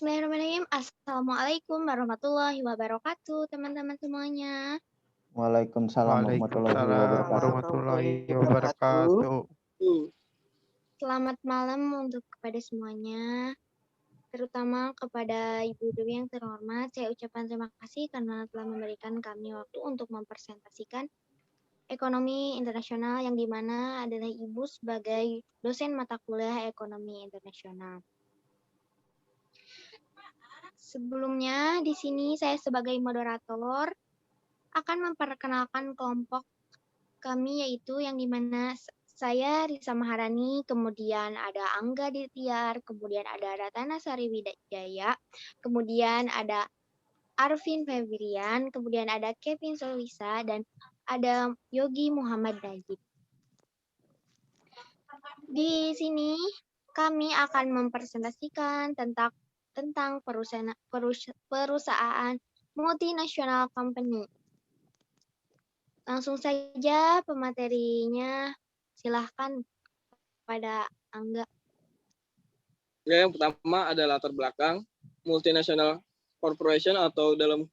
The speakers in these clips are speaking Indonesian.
Bismillahirrahmanirrahim. Assalamualaikum warahmatullahi wabarakatuh, teman-teman semuanya. Waalaikumsalam warahmatullahi Waalaikumsalam wabarakatuh. warahmatullahi wabarakatuh. Selamat malam untuk kepada semuanya, terutama kepada Ibu Dewi yang terhormat. Saya ucapkan terima kasih karena telah memberikan kami waktu untuk mempresentasikan ekonomi internasional yang dimana adalah Ibu sebagai dosen mata kuliah ekonomi internasional. Sebelumnya, di sini saya sebagai moderator akan memperkenalkan kelompok kami, yaitu yang dimana saya Risa Maharani, kemudian ada Angga Dittiar, kemudian ada Ratana Sari Wijaya, kemudian ada Arvin Febrian, kemudian ada Kevin Solwisa, dan ada Yogi Muhammad Najib. Di sini kami akan mempresentasikan tentang perusahaan multinasional company. Langsung saja pematerinya, silahkan pada Angga. Ya, yang pertama adalah latar belakang multinational corporation atau dalam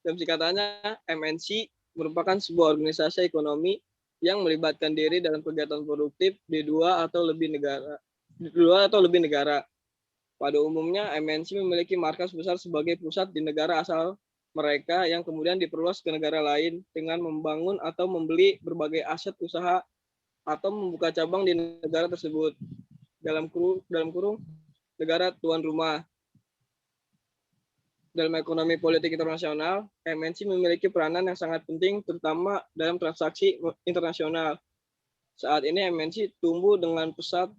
singkatannya MNC merupakan sebuah organisasi ekonomi yang melibatkan diri dalam kegiatan produktif di dua atau lebih negara. Pada umumnya, MNC memiliki markas besar sebagai pusat di negara asal mereka yang kemudian diperluas ke negara lain dengan membangun atau membeli berbagai aset usaha atau membuka cabang di negara tersebut. Dalam kurung negara tuan rumah. Dalam ekonomi politik internasional, MNC memiliki peranan yang sangat penting terutama dalam transaksi internasional. Saat ini MNC tumbuh dengan pesat.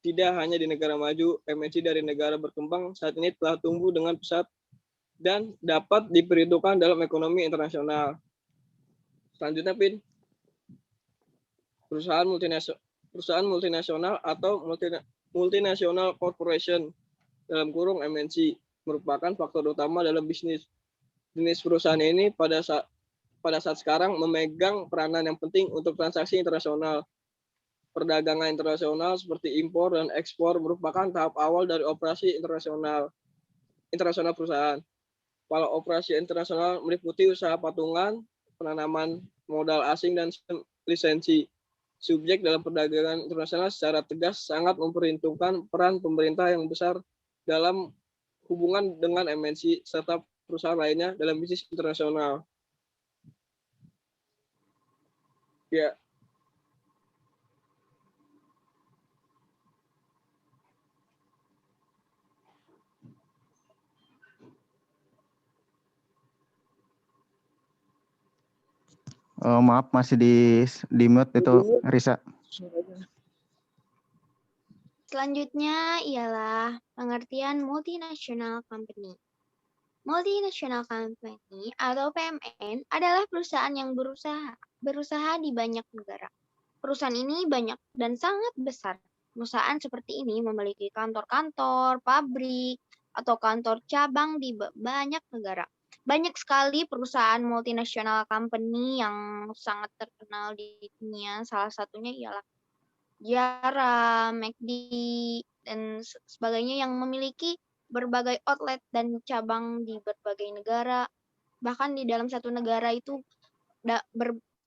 Tidak hanya di negara maju, MNC dari negara berkembang saat ini telah tumbuh dengan pesat dan dapat diperhitungkan dalam ekonomi internasional. Selanjutnya, Pin. Perusahaan multinasional atau multinational corporation dalam kurung MNC merupakan faktor utama dalam bisnis. Jenis perusahaan ini pada saat sekarang memegang peranan yang penting untuk transaksi internasional. Perdagangan internasional seperti impor dan ekspor merupakan tahap awal dari operasi internasional perusahaan. Kalau operasi internasional meliputi usaha patungan, penanaman modal asing, dan lisensi. Subjek dalam perdagangan internasional secara tegas sangat memperhitungkan peran pemerintah yang besar dalam hubungan dengan MNC serta perusahaan lainnya dalam bisnis internasional. Ya. Maaf, masih di mute itu, Risa. Selanjutnya ialah pengertian multinational company. Multinational company atau PMN adalah perusahaan yang berusaha di banyak negara. Perusahaan ini banyak dan sangat besar. Perusahaan seperti ini memiliki kantor-kantor, pabrik, atau kantor cabang di banyak negara. Banyak sekali perusahaan multinational company yang sangat terkenal di dunia. Salah satunya ialah Zara, McD, dan sebagainya yang memiliki berbagai outlet dan cabang di berbagai negara. Bahkan di dalam satu negara itu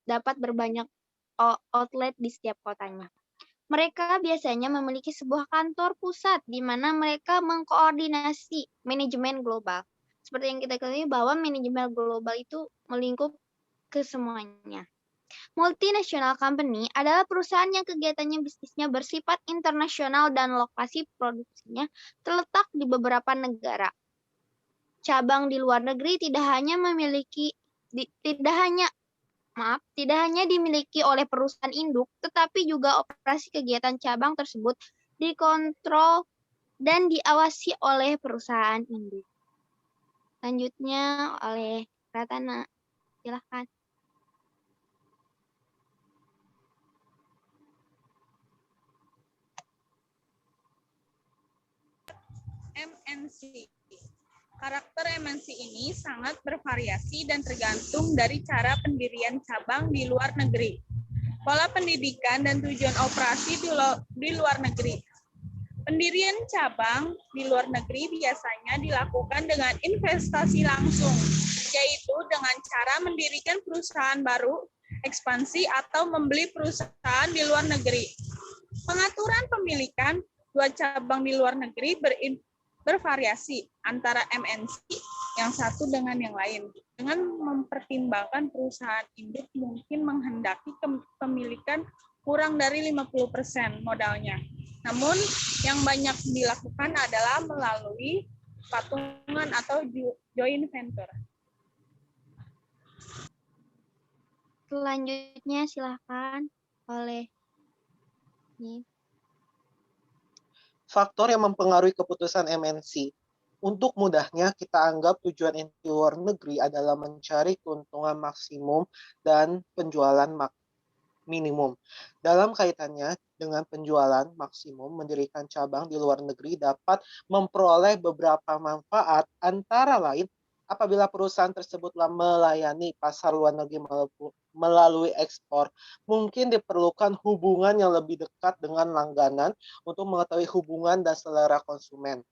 dapat berbanyak outlet di setiap kotanya. Mereka biasanya memiliki sebuah kantor pusat di mana mereka mengkoordinasi manajemen global. Seperti yang kita ketahui bahwa manajemen global itu melingkup ke semuanya. Multinational company adalah perusahaan yang kegiatannya bisnisnya bersifat internasional dan lokasi produksinya terletak di beberapa negara. Cabang di luar negeri tidak hanya dimiliki oleh perusahaan induk, tetapi juga operasi kegiatan cabang tersebut dikontrol dan diawasi oleh perusahaan induk. Selanjutnya oleh Ratana, silakan. MNC. Karakter MNC ini sangat bervariasi dan tergantung dari cara pendirian cabang di luar negeri, pola pendidikan dan tujuan operasi di luar negeri. Pendirian cabang di luar negeri biasanya dilakukan dengan investasi langsung, yaitu dengan cara mendirikan perusahaan baru, ekspansi, atau membeli perusahaan di luar negeri. Pengaturan pemilikan dua cabang di luar negeri bervariasi antara MNC yang satu dengan yang lain. Dengan mempertimbangkan perusahaan induk mungkin menghendaki kepemilikan kurang dari 50% modalnya. Namun, yang banyak dilakukan adalah melalui patungan atau joint venture. Selanjutnya silakan oleh ini. Faktor yang mempengaruhi keputusan MNC. Untuk mudahnya, kita anggap tujuan inti luar negeri adalah mencari keuntungan maksimum dan penjualan minimum. Dalam kaitannya dengan penjualan maksimum, mendirikan cabang di luar negeri dapat memperoleh beberapa manfaat, antara lain apabila perusahaan tersebut melayani pasar luar negeri melalui ekspor, mungkin diperlukan hubungan yang lebih dekat dengan langganan untuk mengetahui hubungan dan selera konsumen.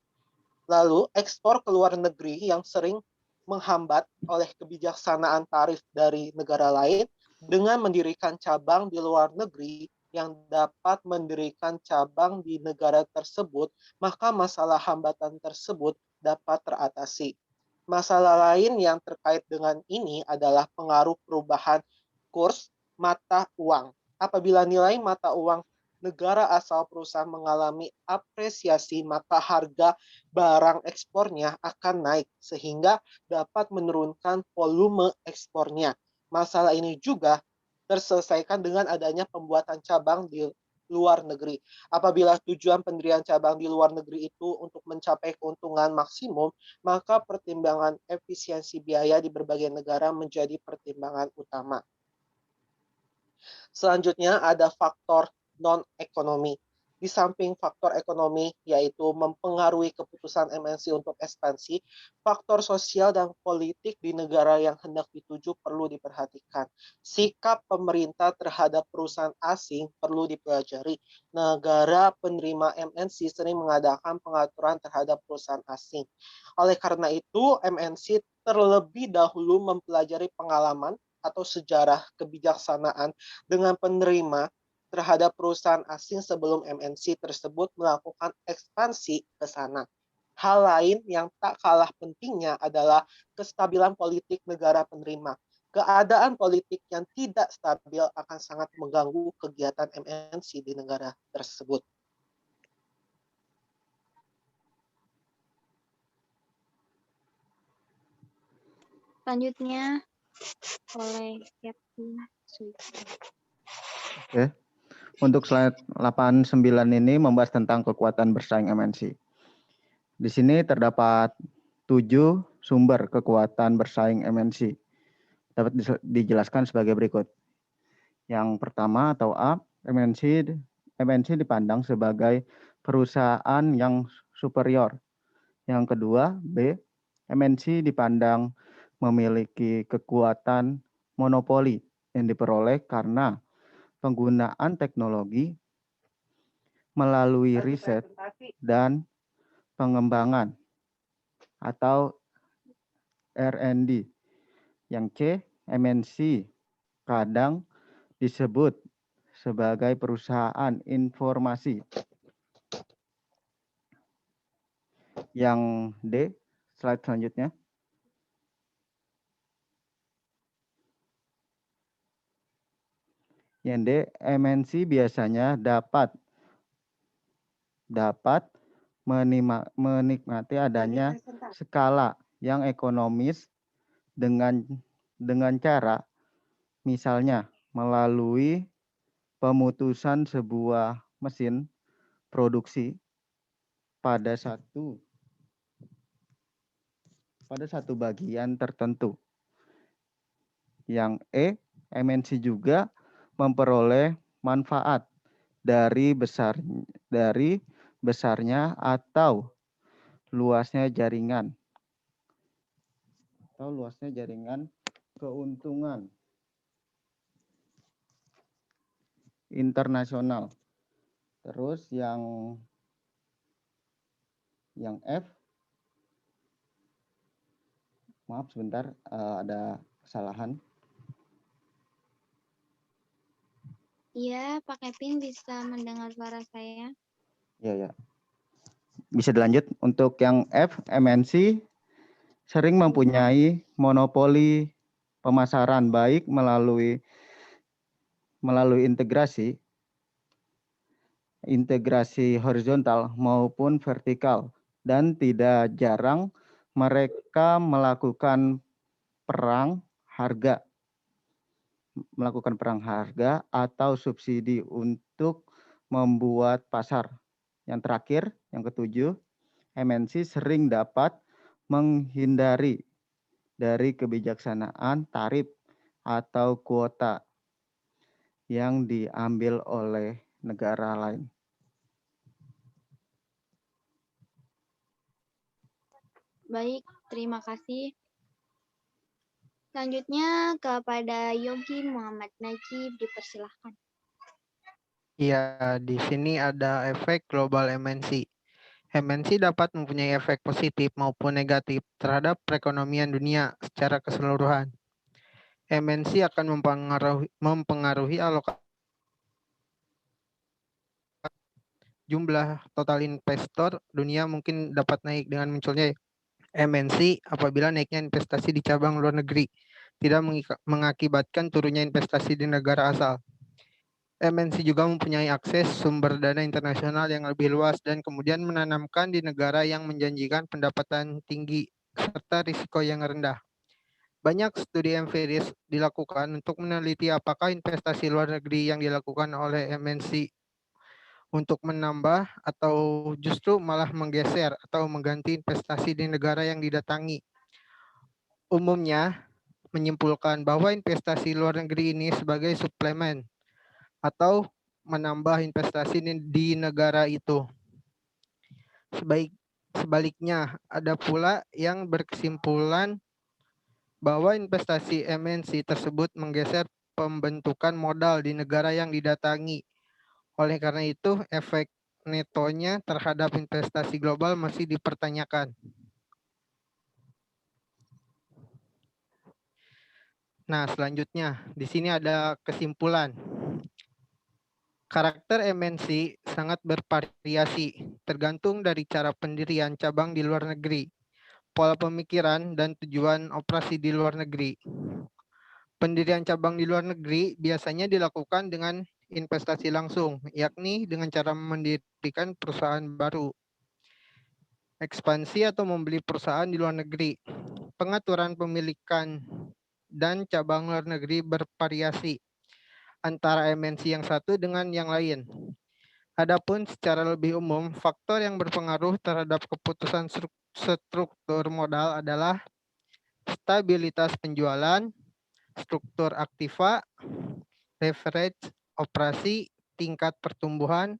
Lalu, ekspor ke luar negeri yang sering menghambat oleh kebijaksanaan tarif dari negara lain, dengan mendirikan cabang di luar negeri yang dapat mendirikan cabang di negara tersebut, maka masalah hambatan tersebut dapat teratasi. Masalah lain yang terkait dengan ini adalah pengaruh perubahan kurs mata uang. Apabila nilai mata uang negara asal perusahaan mengalami apresiasi, maka harga barang ekspornya akan naik, sehingga dapat menurunkan volume ekspornya. Masalah ini juga terselesaikan dengan adanya pembuatan cabang di luar negeri. Apabila tujuan pendirian cabang di luar negeri itu untuk mencapai keuntungan maksimum, maka pertimbangan efisiensi biaya di berbagai negara menjadi pertimbangan utama. Selanjutnya ada faktor non-ekonomi. Di samping faktor ekonomi, yaitu mempengaruhi keputusan MNC untuk ekspansi, faktor sosial dan politik di negara yang hendak dituju perlu diperhatikan. Sikap pemerintah terhadap perusahaan asing perlu dipelajari. Negara penerima MNC sering mengadakan pengaturan terhadap perusahaan asing. Oleh karena itu, MNC terlebih dahulu mempelajari pengalaman atau sejarah kebijaksanaan dengan penerima terhadap perusahaan asing sebelum MNC tersebut melakukan ekspansi ke sana. Hal lain yang tak kalah pentingnya adalah kestabilan politik negara penerima. Keadaan politik yang tidak stabil akan sangat mengganggu kegiatan MNC di negara tersebut. Selanjutnya oleh Captain Suci. Oke. Untuk slide 89 ini membahas tentang kekuatan bersaing MNC. Di sini terdapat 7 sumber kekuatan bersaing MNC. Dapat dijelaskan sebagai berikut. Yang pertama atau A, MNC dipandang sebagai perusahaan yang superior. Yang kedua, B, MNC dipandang memiliki kekuatan monopoli yang diperoleh karena penggunaan teknologi melalui riset dan pengembangan atau R&D. Yang C, MNC kadang disebut sebagai perusahaan informasi. Yang D, slide selanjutnya. Yang D, MNC biasanya dapat menikmati adanya skala yang ekonomis dengan cara misalnya melalui pemutusan sebuah mesin produksi pada satu bagian tertentu. Yang E, MNC juga memperoleh manfaat dari besarnya atau luasnya jaringan keuntungan internasional. Terus yang Yang F, maaf sebentar, ada kesalahan. Iya, Pak Kevin bisa mendengar suara saya? Ya. Bisa dilanjut. Untuk yang F, MNC sering mempunyai monopoli pemasaran baik melalui integrasi horizontal maupun vertikal, dan tidak jarang mereka melakukan perang harga atau subsidi untuk membuat pasar. Yang terakhir, yang ketujuh, MNC sering dapat menghindari dari kebijaksanaan tarif atau kuota yang diambil oleh negara lain. Baik, terima kasih. Selanjutnya kepada Yogi Muhammad Najib, dipersilahkan. Iya, di sini ada efek global MNC. MNC dapat mempunyai efek positif maupun negatif terhadap perekonomian dunia secara keseluruhan. MNC akan mempengaruhi alokasi jumlah total investor dunia mungkin dapat naik dengan munculnya MNC apabila naiknya investasi di cabang luar negeri tidak mengakibatkan turunnya investasi di negara asal. MNC juga mempunyai akses sumber dana internasional yang lebih luas dan kemudian menanamkan di negara yang menjanjikan pendapatan tinggi serta risiko yang rendah. Banyak studi empiris dilakukan untuk meneliti apakah investasi luar negeri yang dilakukan oleh MNC untuk menambah atau justru malah menggeser atau mengganti investasi di negara yang didatangi. Umumnya menyimpulkan bahwa investasi luar negeri ini sebagai suplemen atau menambah investasi di negara itu. Sebaliknya, ada pula yang berkesimpulan bahwa investasi MNC tersebut menggeser pembentukan modal di negara yang didatangi. Oleh karena itu, efek netonya terhadap investasi global masih dipertanyakan. Nah, selanjutnya di sini ada kesimpulan. Karakter MNC sangat bervariasi, tergantung dari cara pendirian cabang di luar negeri, pola pemikiran, dan tujuan operasi di luar negeri. Pendirian cabang di luar negeri biasanya dilakukan dengan investasi langsung, yakni dengan cara mendirikan perusahaan baru. Ekspansi atau membeli perusahaan di luar negeri. Pengaturan pemilikan dan cabang luar negeri bervariasi antara MNC yang satu dengan yang lain. Adapun secara lebih umum, faktor yang berpengaruh terhadap keputusan struktur modal adalah stabilitas penjualan, struktur aktiva, leverage operasi, tingkat pertumbuhan,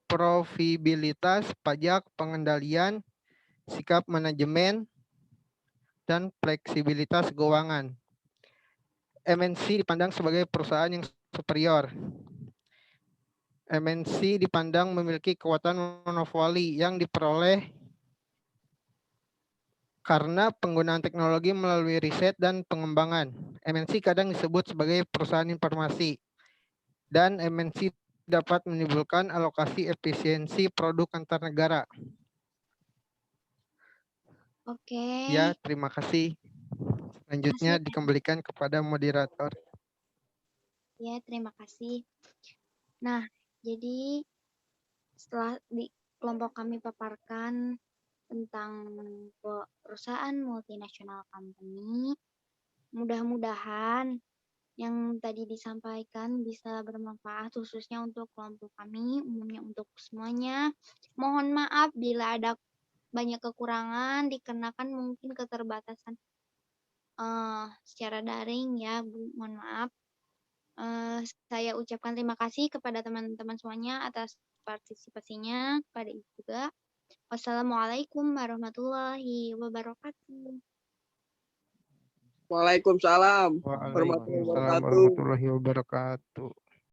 profitabilitas, pajak, pengendalian, sikap manajemen, dan fleksibilitas keuangan. MNC dipandang sebagai perusahaan yang superior. MNC dipandang memiliki kekuatan monopoli yang diperoleh karena penggunaan teknologi melalui riset dan pengembangan. MNC kadang disebut sebagai perusahaan informasi. Dan MNC dapat menimbulkan alokasi efisiensi produk antar negara. Oke. Ya, terima kasih. Selanjutnya dikembalikan kepada moderator. Ya, terima kasih. Nah, jadi setelah di kelompok kami paparkan tentang perusahaan multinasional company, mudah-mudahan yang tadi disampaikan bisa bermanfaat khususnya untuk kelompok kami, umumnya untuk semuanya. Mohon maaf bila ada banyak kekurangan dikarenakan mungkin keterbatasan secara daring ya, Bu. Mohon maaf. Saya ucapkan terima kasih kepada teman-teman semuanya atas partisipasinya, kepada Ibu juga. Wassalamualaikum warahmatullahi wabarakatuh. Waalaikumsalam Waalaikumsalam warahmatullahi wabarakatuh. warahmatullahi wabarakatuh.